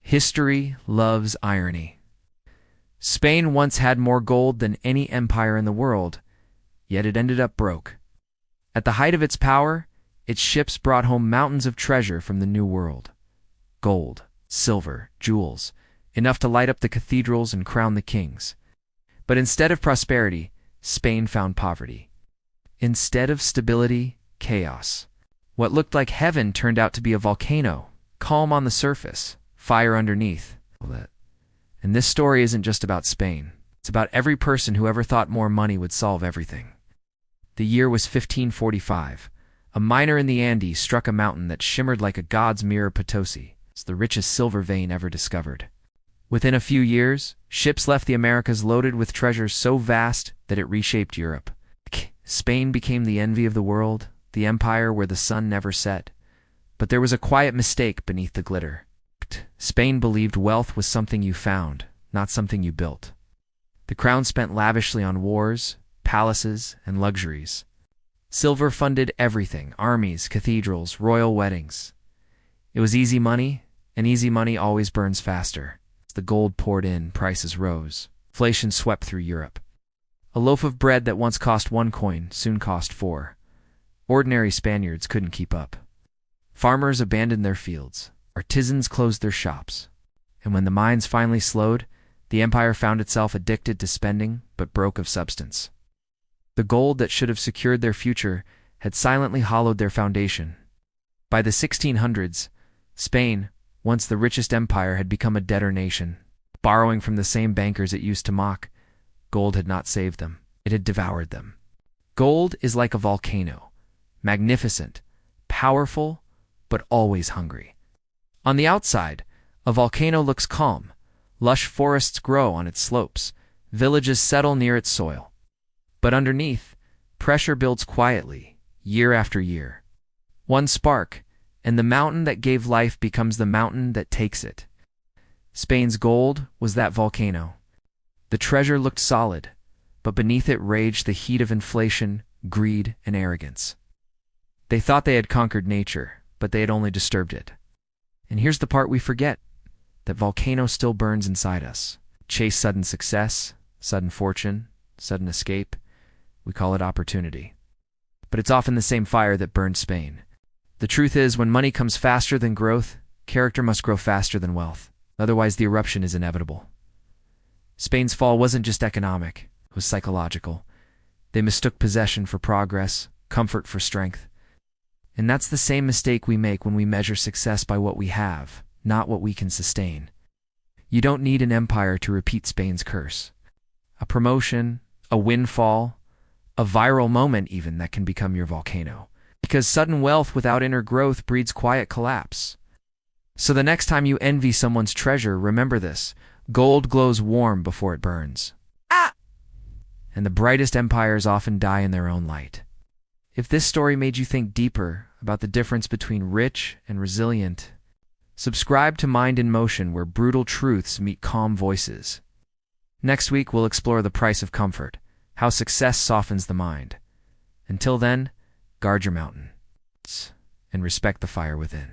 History loves irony. Spain once had more gold than any empire in the world, yet it ended up broke. At the height of its power, its ships brought home mountains of treasure from the New World. Gold, silver, jewels, enough to light up the cathedrals and crown the kings. But instead of prosperity, Spain found poverty. Instead of stability, chaos. What looked like heaven turned out to be a volcano, calm on the surface, fire underneath. And this story isn't just about Spain. It's about every person who ever thought more money would solve everything. The year was 1545. A miner in the Andes struck a mountain that shimmered like a god's mirror. Potosí. It's the richest silver vein ever discovered. Within a few years, ships left the Americas loaded with treasures so vast that it reshaped Europe. Spain became the envy of the world, the empire where the sun never set. But there was a quiet mistake beneath the glitter. Spain believed wealth was something you found, not something you built. The crown spent lavishly on wars, palaces, and luxuries. Silver funded everything: armies, cathedrals, royal weddings. It was easy money, and easy money always burns faster. As the gold poured in, prices rose. Inflation swept through Europe. A loaf of bread that once cost 1 coin soon cost 4. Ordinary Spaniards couldn't keep up. Farmers abandoned their fields. Artisans closed their shops. And when the mines finally slowed, the empire found itself addicted to spending, but broke of substance. The gold that should have secured their future had silently hollowed their foundation. By the 1600s, Spain, once the richest empire, had become a debtor nation. Borrowing from the same bankers it used to mock, gold had not saved them. It had devoured them. Gold is like a volcano, magnificent, powerful, but always hungry. On the outside, a volcano looks calm. Lush forests grow on its slopes. Villages settle near its soil. But underneath, pressure builds quietly, year after year. One spark, and the mountain that gave life becomes the mountain that takes it. Spain's gold was that volcano. The treasure looked solid, but beneath it raged the heat of inflation, greed, and arrogance. They thought they had conquered nature, but they had only disturbed it. And here's the part we forget: that volcano still burns inside us. Chase sudden success, sudden fortune, sudden escape. We call it opportunity. But it's often the same fire that burned Spain. The truth is, when money comes faster than growth, character must grow faster than wealth. Otherwise, the eruption is inevitable. Spain's fall wasn't just economic, it was psychological. They mistook possession for progress, comfort for strength. And that's the same mistake we make when we measure success by what we have, not what we can sustain. You don't need an empire to repeat Spain's curse. A promotion, a windfall, a viral moment even that can become your volcano. Because sudden wealth without inner growth breeds quiet collapse. So the next time you envy someone's treasure, remember this: gold glows warm before it burns. And the brightest empires often die in their own light. If this story made you think deeper about the difference between rich and resilient, subscribe to Mind in Motion, where brutal truths meet calm voices. Next week, we'll explore the price of comfort, how success softens the mind. Until then, guard your mountain and respect the fire within.